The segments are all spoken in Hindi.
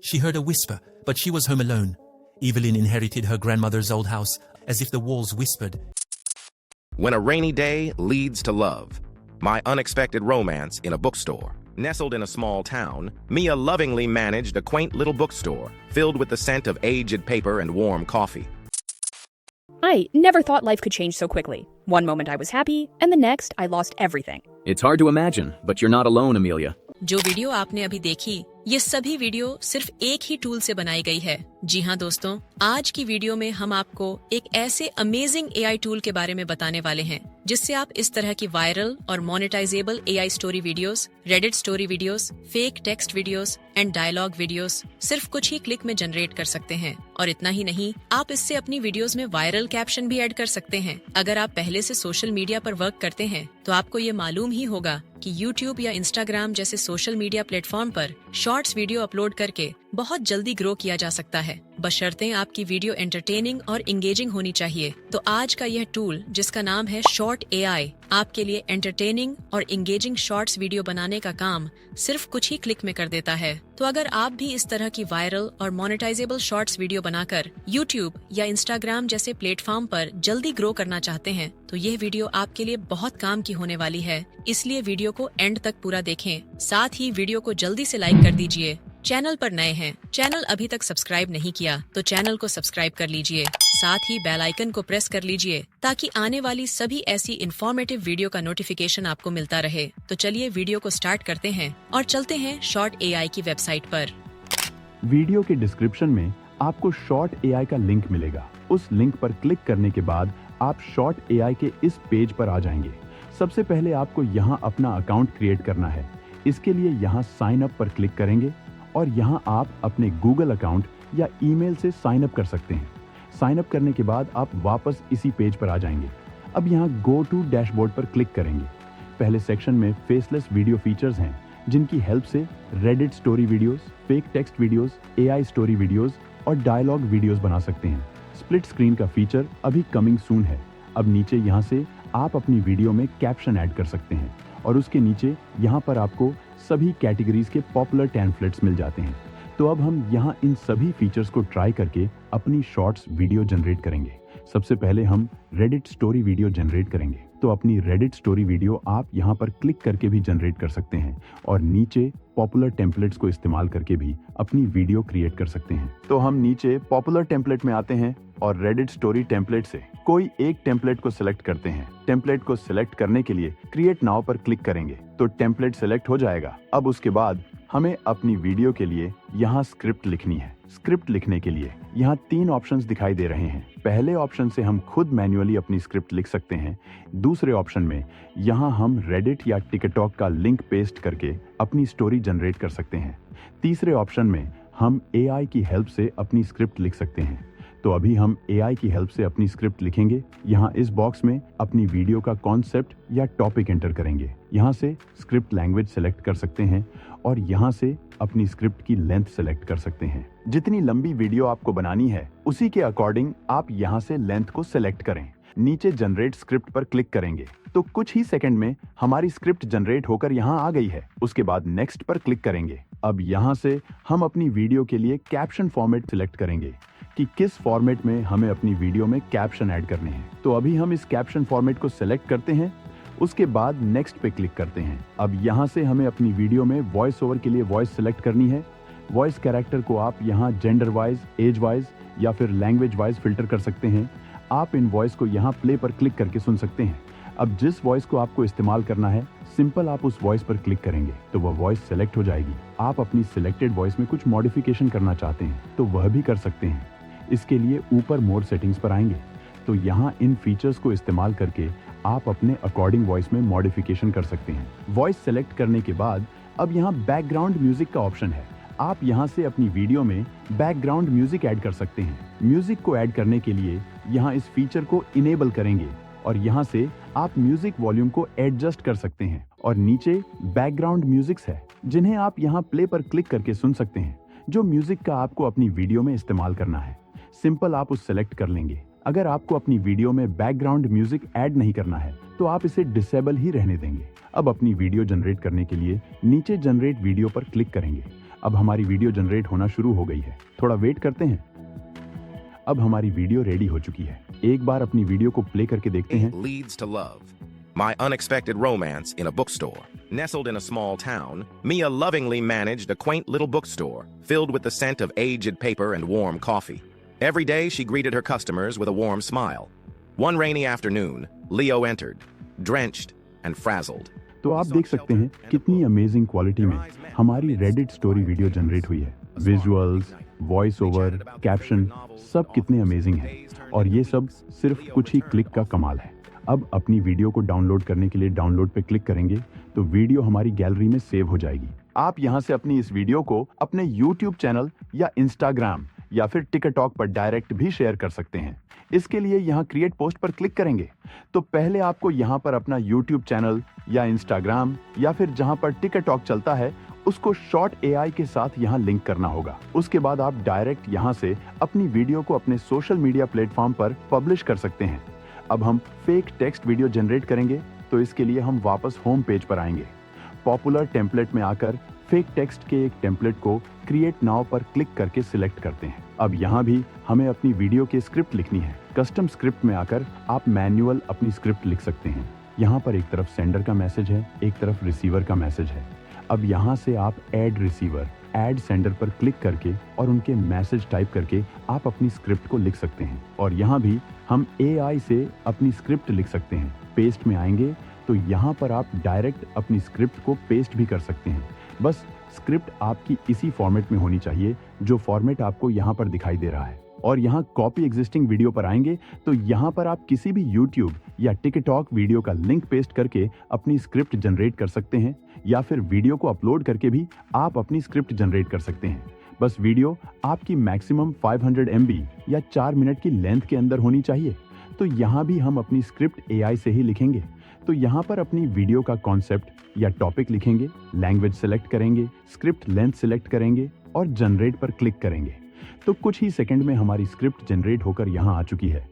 She heard a whisper, but she was home alone. Evelyn inherited her grandmother's old house, as if the walls whispered. When a rainy day leads to love. My unexpected romance in a bookstore. Nestled in a small town, Mia lovingly managed a quaint little bookstore filled with the scent of aged paper and warm coffee. I never thought life could change so quickly. One moment I was happy, and the next I lost everything. It's hard to imagine, but you're not alone, Amelia. जो वीडियो आपने अभी देखी, ये सभी वीडियो सिर्फ एक ही टूल से बनाई गई है। जी हाँ दोस्तों, आज की वीडियो में हम आपको एक ऐसे अमेजिंग एआई टूल के बारे में बताने वाले हैं, जिससे आप इस तरह की वायरल और monetisable AI story videos, Reddit story videos, fake text videos and dialogue videos सिर्फ कुछ ही क्लिक में जनरेट कर सकते हैं। और इतना ही नहीं, आप इससे अपनी वीडियोस में वायरल कैप्शन भी ऐड कर सकते हैं। अगर आप पहले से सोशल मीडिया पर वर्क करते हैं, तो आपको ये मालूम ही होगा कि YouTube या Instagram जैसे सोशल मीडिया प्लेटफॉर्म पर शॉर्ट्स वीडियो अपलोड करके बहुत जल्दी ग्रो किया जा सकता है, बशर्ते आपकी वीडियो एंटरटेनिंग और इंगेजिंग होनी चाहिए। तो आज का यह टूल, जिसका नाम है शॉर्ट एआई, आपके लिए एंटरटेनिंग और इंगेजिंग शॉर्ट्स वीडियो बनाने का काम सिर्फ कुछ ही क्लिक में कर देता है। तो अगर आप भी इस तरह की वायरल और मोनेटाइजेबल शॉर्ट्स वीडियो बनाकर YouTube या Instagram जैसे प्लेटफॉर्म पर जल्दी ग्रो करना चाहते हैं, तो यह वीडियो आपके लिए बहुत काम की होने वाली है। इसलिए वीडियो को एंड तक पूरा देखें। साथ ही वीडियो को जल्दी से लाइक कर दीजिए। चैनल पर नए हैं, चैनल अभी तक सब्सक्राइब नहीं किया, तो चैनल को सब्सक्राइब कर लीजिए। साथ ही बेल आइकन को प्रेस कर लीजिए, ताकि आने वाली सभी ऐसी इंफॉर्मेटिव वीडियो का नोटिफिकेशन आपको मिलता रहे। तो चलिए वीडियो को स्टार्ट करते हैं और चलते हैं शॉर्ट एआई की वेबसाइट पर। वीडियो के डिस्क्रिप्शन में आपको शॉर्ट एआई का लिंक मिलेगा। उस लिंक पर क्लिक करने के बाद आप शॉर्ट एआई के इस पेज पर आ जाएंगे। सबसे पहले आपको यहाँ अपना अकाउंट क्रिएट करना है। इसके लिए यहाँ साइन अप पर क्लिक करेंगे और यहाँ आप अपने गूगल अकाउंट या ईमेल से साइन अप कर सकते हैं। साइन अप करने के बाद आप वापस इसी पेज पर आ जाएंगे। अब यहाँ गो टू डैशबोर्ड पर क्लिक करेंगे। पहले सेक्शन में फेसलेस वीडियो फीचर्स हैं, जिनकी हेल्प से Reddit story videos, fake text videos, AI story videos और डायलॉग वीडियोस बना सकते हैं। स्प्लिट स्क्रीन का फीचर अभी कमिंग सून है। अब नीचे यहाँ से आप अपनी वीडियो में कैप्शन ऐड कर सकते हैं और उसके नीचे यहाँ पर आपको सभी कैटेगरीज के पॉपुलर टेम्पलेट्स मिल जाते हैं। तो अब हम यहाँ इन सभी फीचर्स को ट्राई करके अपनी शॉर्ट्स वीडियो जनरेट करेंगे। सबसे पहले हम रेडिट स्टोरी वीडियो जनरेट करेंगे। तो अपनी रेडिट स्टोरी वीडियो आप यहाँ पर क्लिक करके भी जनरेट कर सकते हैं और नीचे पॉपुलर टेम्पलेट्स को इस्तेमाल करके भी अपनी वीडियो क्रिएट कर सकते हैं। तो हम नीचे पॉपुलर टेम्पलेट में आते हैं और रेडिट स्टोरी टेम्पलेट से कोई एक टेम्पलेट को सिलेक्ट करते हैं। टेम्पलेट को सिलेक्ट करने के लिए क्रिएट नाउ पर क्लिक करेंगे तो टेम्पलेट सिलेक्ट हो जाएगा। अब उसके बाद हमें अपनी वीडियो के लिए यहाँ स्क्रिप्ट लिखनी है। स्क्रिप्ट लिखने के लिए यहाँ 3 ऑप्शंस दिखाई दे रहे हैं। पहले ऑप्शन से हम खुद मैन्युअली अपनी स्क्रिप्ट लिख सकते हैं। दूसरे ऑप्शन में यहाँ हम रेडिट या टिकटॉक का लिंक पेस्ट करके अपनी स्टोरी जनरेट कर सकते हैं। तीसरे ऑप्शन में हम एआई की हेल्प से अपनी स्क्रिप्ट लिख सकते हैं। तो अभी हम एआई की हेल्प से अपनी स्क्रिप्ट लिखेंगे। यहाँ इस बॉक्स में अपनी वीडियो का कॉन्सेप्ट या टॉपिक एंटर करेंगे। यहाँ से स्क्रिप्ट लैंग्वेज सेलेक्ट कर सकते हैं और यहाँ से अपनी स्क्रिप्ट की लेंथ सेलेक्ट कर सकते हैं। जितनी लंबी वीडियो आपको बनानी है, उसी के अकॉर्डिंग आप यहाँ से लेंथ को सेलेक्ट करें। नीचे जनरेट स्क्रिप्ट पर क्लिक करेंगे तो कुछ ही सेकंड में हमारी स्क्रिप्ट जनरेट होकर यहाँ आ गई है। उसके बाद नेक्स्ट पर क्लिक करेंगे। अब यहाँ से हम अपनी वीडियो के लिए कैप्शन फॉर्मेट सिलेक्ट करेंगे कि किस फॉर्मेट में हमें अपनी वीडियो में कैप्शन ऐड करने हैं। तो अभी हम इस कैप्शन फॉर्मेट को सिलेक्ट करते हैं। उसके बाद नेक्स्ट पे क्लिक करते हैं। अब यहाँ से हमें अपनी वीडियो में वॉइस ओवर के लिए वॉइस सिलेक्ट करनी है। वॉइस कैरेक्टर को आप यहाँ जेंडर वाइज, एज वाइज या फिर लैंग्वेज वाइज फिल्टर कर सकते हैं। आप इन वॉइस को यहाँ प्ले पर क्लिक करके सुन सकते हैं। अब जिस वॉइस को आपको इस्तेमाल करना है, सिंपल आप उस वॉइस पर क्लिक करेंगे तो वह वॉइस सेलेक्ट हो जाएगी। आप अपनी सिलेक्टेड वॉइस में कुछ मॉडिफिकेशन करना चाहते हैं तो वह भी कर सकते हैं। इसके लिए ऊपर मोर सेटिंग्स पर आएंगे तो यहाँ इन फीचर्स को इस्तेमाल करके आप अपने अकॉर्डिंग वॉइस में मॉडिफिकेशन कर सकते हैं। वॉइस सेलेक्ट करने के बाद अब यहाँ बैकग्राउंड म्यूजिक का ऑप्शन है। आप यहाँ से अपनी वीडियो में बैकग्राउंड म्यूजिक ऐड कर सकते हैं। म्यूजिक को ऐड करने के लिए यहाँ इस फीचर को इनेबल करेंगे और यहाँ से आप म्यूजिक वॉल्यूम को एडजस्ट कर सकते हैं और नीचे बैकग्राउंड म्यूजिक्स है, जिन्हें आप यहाँ प्ले पर क्लिक करके सुन सकते हैं। जो म्यूजिक का आपको अपनी वीडियो में इस्तेमाल करना है, सिंपल आप उस सेलेक्ट कर लेंगे। अगर आपको अपनी वीडियो में बैकग्राउंड म्यूजिक ऐड नहीं करना है तो आप इसे डिसेबल ही रहने देंगे। अब अपनी वीडियो जनरेट करने के लिए नीचे जनरेट वीडियो पर क्लिक करेंगे। अब हमारी वीडियो जनरेट होना शुरू हो गई है, थोड़ा वेट करते हैं। अब हमारी वीडियो रेडी हो चुकी है। एक बार अपनी वीडियो को प्ले करके देखते हैं। Leads to love. My unexpected romance in a bookstore. Nestled in a small town, Mia lovingly managed a quaint little bookstore filled with the scent of aged paper and warm coffee. Every day she greeted her customers with a warm smile. One rainy afternoon, Leo entered, drenched and frazzled. तो आप देख सकते हैं कितनी अमेजिंग क्वालिटी में हमारी रेडिट स्टोरी वीडियो जनरेट हुई है। विजुअल्स, वॉइस ओवर, कैप्शन सब कितने अमेजिंग हैं और ये सब सिर्फ कुछ ही क्लिक का कमाल है। अब अपनी वीडियो को डाउनलोड करने के लिए डाउनलोड पे क्लिक करेंगे तो वीडियो हमारी गैलरी में सेव हो जाएगी। आप यहां से अपनी इस वीडियो को अपने YouTube चैनल या Instagram या फिर टिकटॉक पर डायरेक्ट भी शेयर कर सकते हैं। इसके लिए यहाँ क्रिएट पोस्ट पर क्लिक करेंगे तो पहले आपको यहाँ पर अपना YouTube चैनल या Instagram या फिर जहाँ पर टिकटॉक चलता है उसको शॉर्ट AI के साथ यहाँ लिंक करना होगा। उसके बाद आप डायरेक्ट यहाँ से अपनी वीडियो को अपने सोशल मीडिया प्लेटफॉर्म पर पब्लिश कर सकते हैं। अब हम फेक टेक्स्ट वीडियो जनरेट करेंगे तो इसके लिए हम वापस होम पेज पर आएंगे। पॉपुलर टेम्पलेट में आकर फेक टेक्स्ट के एक टेम्पलेट को क्रिएट नाउ पर क्लिक करके सिलेक्ट करते हैं। अब यहाँ भी हमें अपनी वीडियो की स्क्रिप्ट लिखनी है। कस्टम स्क्रिप्ट में आकर आप मैन्युअल अपनी स्क्रिप्ट लिख सकते हैं। यहाँ पर एक तरफ सेंडर का मैसेज है, एक तरफ रिसीवर का मैसेज है। अब यहाँ से आप ऐड रिसीवर, ऐड सेंडर पर क्लिक करके और उनके मैसेज टाइप करके आप अपनी स्क्रिप्ट को लिख सकते हैं। और यहाँ भी हम AI से अपनी स्क्रिप्ट लिख सकते हैं। पेस्ट में आएंगे तो यहाँ पर आप डायरेक्ट अपनी स्क्रिप्ट को पेस्ट भी कर सकते हैं। बस स्क्रिप्ट आपकी इसी फॉर्मेट में होनी चाहिए जो फॉर्मेट आपको यहाँ पर दिखाई दे रहा है। और यहाँ कॉपी एग्जिस्टिंग वीडियो पर आएंगे तो यहाँ पर आप किसी भी YouTube या टिकटॉक वीडियो का लिंक पेस्ट करके अपनी स्क्रिप्ट जनरेट कर सकते हैं या फिर वीडियो को अपलोड करके भी आप अपनी स्क्रिप्ट जनरेट कर सकते हैं। बस वीडियो आपकी मैक्सिमम 500 MB या 4 मिनट की लेंथ के अंदर होनी चाहिए। तो यहाँ भी हम अपनी स्क्रिप्ट AI से ही लिखेंगे। तो यहाँ पर अपनी वीडियो का कॉन्सेप्ट या टॉपिक लिखेंगे, लैंग्वेज सेलेक्ट करेंगे, स्क्रिप्ट लेंथ सेलेक्ट करेंगे और जनरेट पर क्लिक करेंगे। तो कुछ ही सेकंड में हमारी स्क्रिप्ट जनरेट होकर यहाँ आ चुकी है।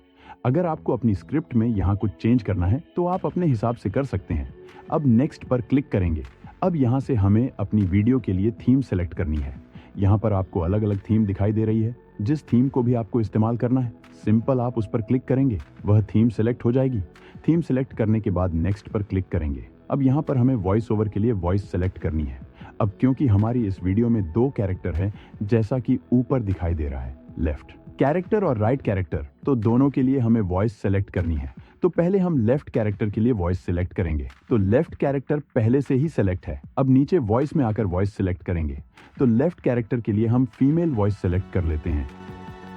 अगर आपको अपनी स्क्रिप्ट में यहाँ कुछ चेंज करना है तो आप अपने हिसाब से कर सकते हैं। अब नेक्स्ट पर क्लिक करेंगे। अब यहाँ से हमें अपनी वीडियो के लिए थीम सेलेक्ट करनी है। यहाँ पर आपको अलग अलग थीम दिखाई दे रही है। जिस थीम को भी आपको इस्तेमाल करना है सिंपल आप उस पर क्लिक करेंगे, वह थीम सेलेक्ट हो जाएगी। थीम सेलेक्ट करने के बाद नेक्स्ट पर क्लिक करेंगे। अब यहाँ पर हमें वॉइस ओवर के लिए वॉइस सेलेक्ट करनी है। अब क्योंकि हमारी इस वीडियो में 2 कैरेक्टर है जैसा कि ऊपर दिखाई दे रहा है, लेफ्ट कैरेक्टर और राइट कैरेक्टर, तो दोनों के लिए हमें वॉइस सेलेक्ट करनी है। तो पहले हम लेफ्ट कैरेक्टर के लिए वॉइस सिलेक्ट करेंगे। तो लेफ्ट कैरेक्टर पहले से ही सेलेक्ट है। अब नीचे वॉइस में आकर वॉइस सिलेक्ट करेंगे। तो लेफ्ट कैरेक्टर के लिए हम फीमेल वॉइस सिलेक्ट कर लेते हैं।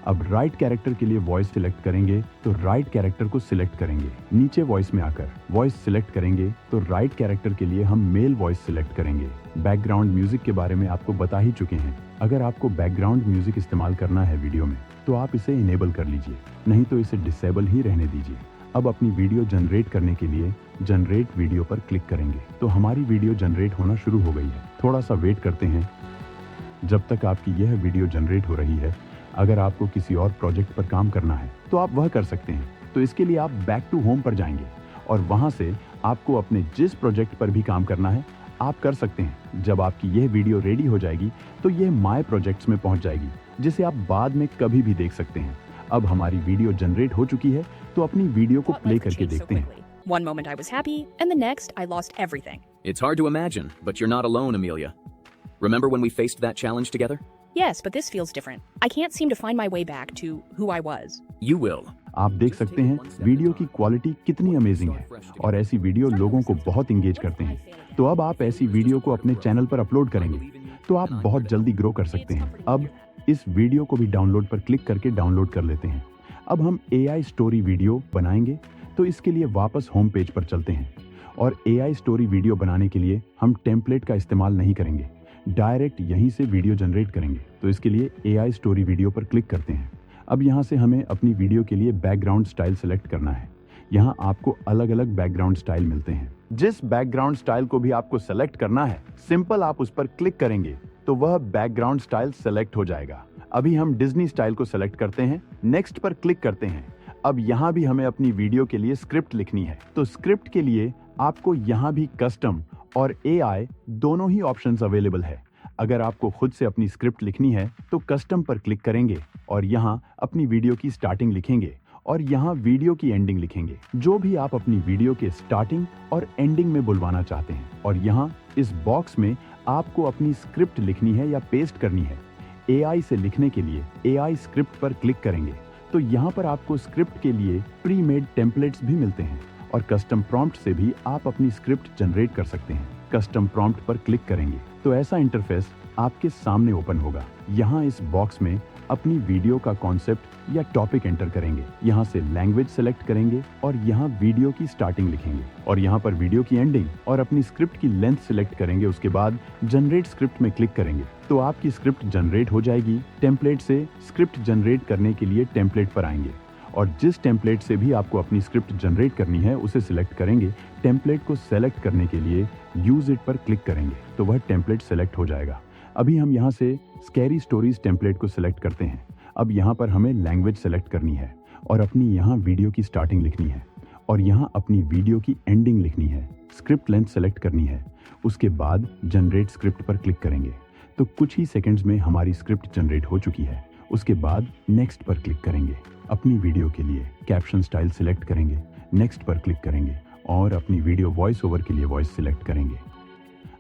अब राइट कैरेक्टर के लिए वॉइस सिलेक्ट करेंगे तो राइट कैरेक्टर को सिलेक्ट करेंगे। नीचे वॉइस में आकर वॉइस सिलेक्ट करेंगे तो राइट कैरेक्टर के लिए हम मेल वॉइस सिलेक्ट करेंगे। बैकग्राउंड म्यूजिक के बारे में आपको बता ही चुके हैं। अगर आपको बैकग्राउंड म्यूजिक इस्तेमाल करना है वीडियो में तो आप इसे इनेबल कर लीजिए, नहीं तो इसे डिसेबल ही रहने दीजिए। अब अपनी वीडियो जनरेट करने के लिए जनरेट वीडियो पर क्लिक करेंगे तो हमारी वीडियो जनरेट होना शुरू हो गई है। थोड़ा सा वेट करते हैं जब तक आपकी यह वीडियो जनरेट हो रही है। अगर आपको किसी और प्रोजेक्ट पर काम करना है तो आप वह कर सकते हैं। तो इसके लिए आप बैक टू होम पर जाएंगे और वहां से आपको अपने जिस प्रोजेक्ट पर भी काम करना है आप कर सकते हैं। जब आपकी यह वीडियो रेडी हो जाएगी तो यह माय प्रोजेक्ट्स में पहुंच जाएगी जिसे आप बाद में कभी भी देख सकते हैं। अब हमारी वीडियो जनरेट हो चुकी है तो अपनी वीडियो को प्ले करके देखते हैं। One moment I was happy, and the next I lost everything. It's hard to imagine, but you're not alone, Amelia. Remember when we faced that challenge together? Yes, but this feels different. I can't seem to find my way back to who I was. You will. आप देख सकते हैं वीडियो की क्वालिटी कितनी अमेजिंग है और ऐसी वीडियो लोगों को बहुत इंगेज करते हैं। तो अब आप ऐसी वीडियो को अपने चैनल पर अपलोड करेंगे तो आप बहुत जल्दी ग्रो कर सकते हैं। अब इस वीडियो को भी डाउनलोड पर क्लिक करके डाउनलोड कर लेते हैं। अब हम AI स्टोरी वीडियो बनाएंगे तो इसके लिए वापस होम पेज पर चलते हैं और AI स्टोरी वीडियो बनाने के लिए हम टेम्पलेट का इस्तेमाल नहीं करेंगे, डायरेक्ट यहीं से वीडियो जनरेट करेंगे। तो इसके लिए AI स्टोरी वीडियो पर क्लिक करते हैं। अब यहाँ से हमें अपनी वीडियो के लिए बैकग्राउंड स्टाइल सेलेक्ट करना है। यहाँ आपको अलग अलग बैकग्राउंड स्टाइल मिलते हैं। जिस बैकग्राउंड स्टाइल को भी आपको सेलेक्ट करना है सिंपल आप उस पर क्लिक करेंगे तो वह बैकग्राउंड स्टाइल सेलेक्ट हो जाएगा। अभी हम डिज्नी स्टाइल को सेलेक्ट करते हैं, नेक्स्ट पर क्लिक करते हैं। अब यहाँ भी हमें अपनी वीडियो के लिए स्क्रिप्ट लिखनी है। तो स्क्रिप्ट के लिए आपको यहाँ भी कस्टम और AI दोनों ही ऑप्शंस अवेलेबल है। अगर आपको खुद से अपनी स्क्रिप्ट लिखनी है तो कस्टम पर क्लिक करेंगे और यहाँ अपनी वीडियो की स्टार्टिंग लिखेंगे और यहाँ वीडियो की एंडिंग लिखेंगे, जो भी आप अपनी वीडियो के स्टार्टिंग और एंडिंग में बुलवाना चाहते हैं। और यहाँ इस बॉक्स में आपको अपनी स्क्रिप्ट लिखनी है या पेस्ट करनी है। AI से लिखने के लिए AI स्क्रिप्ट पर क्लिक करेंगे तो यहाँ पर आपको स्क्रिप्ट के लिए प्री मेड टेम्पलेट्स भी मिलते हैं और कस्टम प्रॉम्प्ट से भी आप अपनी स्क्रिप्ट जनरेट कर सकते हैं। कस्टम प्रॉम्प्ट पर क्लिक करेंगे तो ऐसा इंटरफेस आपके सामने ओपन होगा। यहाँ इस बॉक्स में अपनी वीडियो का कॉन्सेप्ट या टॉपिक एंटर करेंगे, यहाँ से लैंग्वेज सेलेक्ट करेंगे और यहाँ वीडियो की स्टार्टिंग लिखेंगे और यहाँ पर वीडियो की एंडिंग और अपनी स्क्रिप्ट की लेंथ सिलेक्ट करेंगे। उसके बाद जनरेट स्क्रिप्ट में क्लिक करेंगे तो आपकी स्क्रिप्ट जनरेट हो जाएगी। टेम्पलेट से स्क्रिप्ट जनरेट करने के लिए टेम्पलेट पर आएंगे और जिस टेम्पलेट से भी आपको अपनी स्क्रिप्ट जनरेट करनी है उसे सिलेक्ट करेंगे। टेम्पलेट को सेलेक्ट करने के लिए यूज इट पर क्लिक करेंगे तो वह टेम्पलेट सेलेक्ट हो जाएगा। अभी हम यहाँ से स्कैरी स्टोरीज टेम्पलेट को सिलेक्ट करते हैं। अब यहाँ पर हमें लैंग्वेज सेलेक्ट करनी है और अपनी यहाँ वीडियो की स्टार्टिंग लिखनी है और यहाँ अपनी वीडियो की एंडिंग लिखनी है। स्क्रिप्ट लेंथ सेलेक्ट करनी है। उसके बाद जनरेट स्क्रिप्ट पर क्लिक करेंगे तो कुछ ही सेकंड्स में हमारी स्क्रिप्ट जनरेट हो चुकी है। उसके बाद नेक्स्ट पर क्लिक करेंगे। अपनी वीडियो के लिए कैप्शन स्टाइल सिलेक्ट करेंगे, नेक्स्ट पर क्लिक करेंगे और अपनी वीडियो वॉइस ओवर के लिए वॉइस सिलेक्ट करेंगे।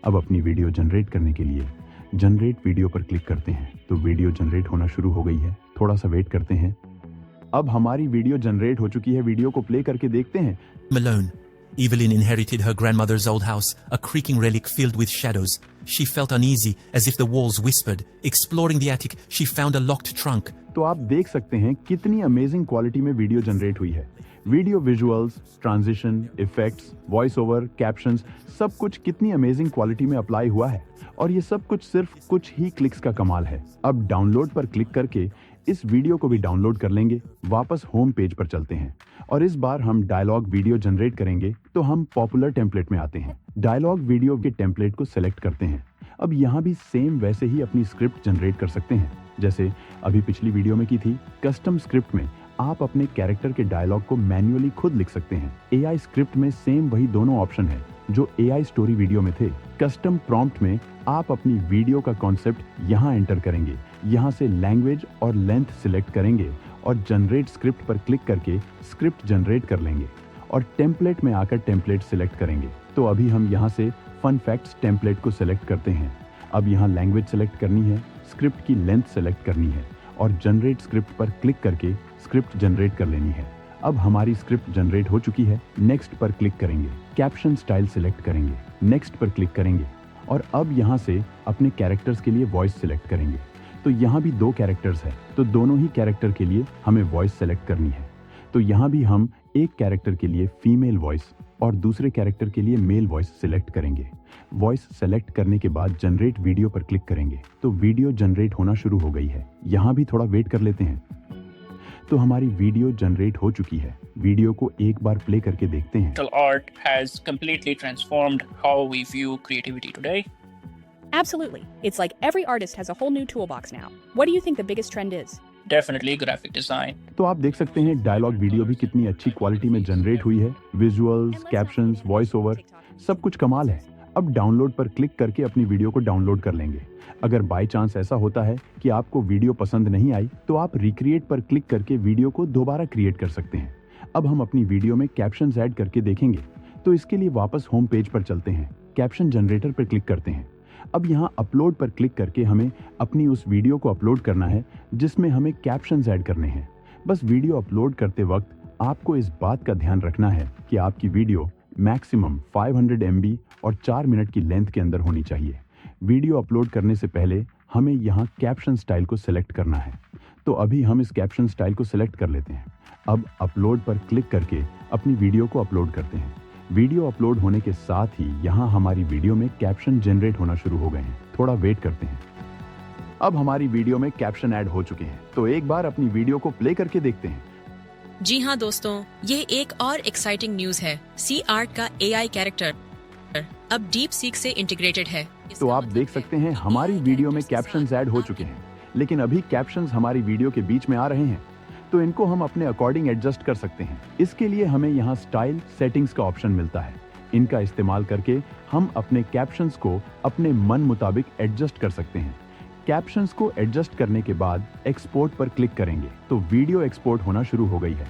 अब अपनी वीडियो जनरेट करने के लिए जनरेट वीडियो पर क्लिक करते हैं तो वीडियो जनरेट होना शुरू हो गई है। थोड़ा सा वेट करते हैं। अब हमारी वीडियो जनरेट हो चुकी है। वीडियो को प्ले करके देखते हैं। Alone. Evelyn inherited her grandmother's old house, a creaking relic filled with shadows. She felt uneasy, as if the walls whispered. Exploring the attic, she found a locked trunk. तो आप देख सकते हैं कितनी अमेजिंग क्वालिटी में वीडियो जनरेट हुई है। Video visuals, transition, effects, voice over, captions, सब कुछ कितनी अमेजिंग क्वालिटी में अप्लाई हुआ है और ये सब कुछ सिर्फ कुछ ही क्लिक्स का कमाल है। अब डाउनलोड पर क्लिक करके इस वीडियो को भी डाउनलोड कर लेंगे। वापस होम पेज पर चलते हैं और इस बार हम डायलॉग वीडियो जनरेट करेंगे तो हम पॉपुलर टेम्पलेट में आते हैं। डायलॉग वीडियो के टेम्पलेट को सेलेक्ट करते हैं। अब यहाँ भी सेम वैसे ही अपनी स्क्रिप्ट जनरेट कर सकते हैं जैसे अभी पिछली वीडियो में की थी। कस्टम स्क्रिप्ट में आप अपने कैरेक्टर के डायलॉग को मैन्युअली खुद लिख सकते हैं। AI स्क्रिप्ट में सेम वही दोनों ऑप्शन है जो AI स्टोरी वीडियो में थे। कस्टम प्रॉम्प्ट में आप अपनी वीडियो का कॉन्सेप्ट यहाँ एंटर करेंगे, यहाँ से लैंग्वेज और लेंथ सिलेक्ट करेंगे और जनरेट स्क्रिप्ट पर क्लिक करके स्क्रिप्ट जनरेट कर लेंगे और टेम्पलेट में आकर टेम्पलेट सिलेक्ट करेंगे। तो अभी हम यहाँ से फन फैक्ट्स टेम्पलेट को सिलेक्ट करते हैं। अब यहाँ लैंग्वेज सेलेक्ट करनी है, स्क्रिप्ट की लेंथ सेलेक्ट करनी है और जनरेट स्क्रिप्ट पर क्लिक करके स्क्रिप्ट जनरेट कर लेनी है। अब हमारी स्क्रिप्ट जनरेट हो चुकी है। नेक्स्ट पर क्लिक करेंगे, कैप्शन स्टाइल सिलेक्ट करेंगे, नेक्स्ट पर क्लिक करेंगे और अब यहाँ से अपने कैरेक्टर्स के लिए वॉइस सिलेक्ट करेंगे। तो यहाँ भी 2 कैरेक्टर्स है तो दोनों ही कैरेक्टर के लिए हमें वॉइस सेलेक्ट करनी है। तो यहाँ भी हम एक कैरेक्टर के लिए फीमेल वॉइस और दूसरे कैरेक्टर के लिए मेल वॉइस सिलेक्ट करेंगे। वॉइस सेलेक्ट करने के बाद जनरेट वीडियो पर क्लिक करेंगे तो वीडियो जनरेट होना शुरू हो गई है। यहाँ भी थोड़ा वेट कर लेते हैं। तो हमारी वीडियो जनरेट हो चुकी है। वीडियो को एक बार प्ले करके देखते हैं। Digital art has completely transformed how we view creativity today. Absolutely. It's like every artist has a whole new toolbox now. What do you think the biggest trend is? Definitely graphic design. तो आप देख सकते हैं डायलॉग वीडियो भी कितनी अच्छी क्वालिटी में जनरेट हुई है। विजुअल्स, कैप्शंस, वॉइस ओवर, सब कुछ कमाल है। अब डाउनलोड पर क्लिक करके अपनी वीडियो को डाउनलोड कर लेंगे। अगर बाय चांस ऐसा होता है कि आपको वीडियो पसंद नहीं आई तो आप रिक्रिएट पर क्लिक करके वीडियो को दोबारा क्रिएट कर सकते हैं। अब हम अपनी वीडियो में कैप्शंस ऐड करके देखेंगे तो इसके लिए वापस होम पेज पर चलते हैं। कैप्शन जनरेटर पर क्लिक करते हैं। अब यहाँ अपलोड पर क्लिक करके हमें अपनी उस वीडियो को अपलोड करना है जिसमें हमें कैप्शंस ऐड करने हैं। बस वीडियो अपलोड करते वक्त आपको इस बात का ध्यान रखना है कि आपकी वीडियो मैक्सिमम 500 MB और 4 मिनट की लेंथ के अंदर होनी चाहिए। वीडियो अपलोड करने से पहले हमें यहाँ कैप्शन स्टाइल को सिलेक्ट करना है। तो अभी हम इस कैप्शन स्टाइल को सिलेक्ट कर लेते हैं। अब अपलोड पर क्लिक करके अपनी वीडियो को अपलोड करते हैं। वीडियो अपलोड होने के साथ ही यहाँ हमारी वीडियो में कैप्शन जनरेट होना शुरू हो गए हैं। थोड़ा वेट करते हैं। अब हमारी वीडियो में कैप्शन ऐड हो चुके हैं। तो एक बार अपनी वीडियो को प्ले करके देखते हैं। जी हाँ दोस्तों, ये एक और एक्साइटिंग न्यूज है। सी आर्ट का AI कैरेक्टर अब डीप सीक से इंटीग्रेटेड है। तो आप देख सकते हैं हमारी वीडियो में कैप्शंस ऐड हो चुके हैं, लेकिन अभी कैप्शंस हमारी वीडियो के बीच में आ रहे हैं तो इनको हम अपने अकॉर्डिंग एडजस्ट कर सकते हैं। इसके लिए हमें यहाँ स्टाइल सेटिंग्स का ऑप्शन मिलता है। इनका इस्तेमाल करके हम अपने कैप्शंस को अपने मन मुताबिक एडजस्ट कर सकते हैं। कैप्शंस को एडजस्ट करने के बाद एक्सपोर्ट पर क्लिक करेंगे तो वीडियो एक्सपोर्ट होना शुरू हो गई है।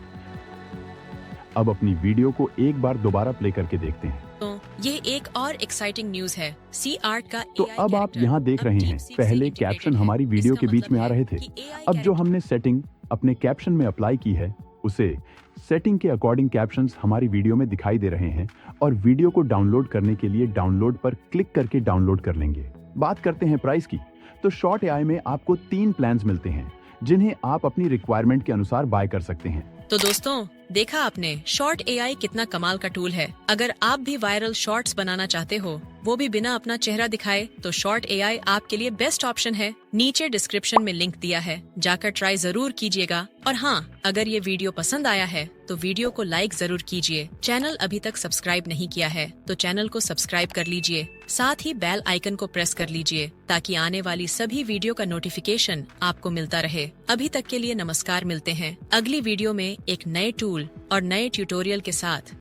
अब अपनी वीडियो को एक बार दोबारा प्ले करके देखते हैं। तो ये एक और एक्साइटिंग न्यूज है। सी आर्ट का तो AI अब आप कैरेक्टर यहाँ देख अब रहे हैं, DeepSeek से पहले integrated कैप्शन है। हमारी वीडियो इसका के बीच में आ मतलब रहे है थे। कि AI अब जो हमने सेटिंग अपने कैप्शन में अप्लाई की है, उसे सेटिंग के अकॉर्डिंग कैप्शंस हमारी वीडियो में दिखाई दे रहे हैं और वीडियो को डाउनलोड करने के लिए डाउनलोड पर क्लिक करके डाउनलोड कर लेंगे। बात करते हैं प्राइस की, तो शॉर्ट एआई में आपको 3 प्लान्स मिलते हैं जिन्हें आप अपनी रिक्वायरमेंट के अनुसार बाय कर सकते हैं। तो दोस्तों, देखा आपने शॉर्ट एआई कितना कमाल का टूल है। अगर आप भी वायरल शॉर्ट्स बनाना चाहते हो, वो भी बिना अपना चेहरा दिखाए, तो शॉर्ट एआई आपके लिए बेस्ट ऑप्शन है। नीचे डिस्क्रिप्शन में लिंक दिया है, जाकर ट्राई जरूर कीजिएगा। और हाँ, अगर ये वीडियो पसंद आया है तो वीडियो को लाइक जरूर कीजिए। चैनल अभी तक सब्सक्राइब नहीं किया है तो चैनल को सब्सक्राइब कर लीजिए। साथ ही बेल आइकन को प्रेस कर लीजिए ताकि आने वाली सभी वीडियो का नोटिफिकेशन आपको मिलता रहे। अभी तक के लिए नमस्कार, मिलते हैं अगली वीडियो में एक नए टूल और नए ट्यूटोरियल के साथ।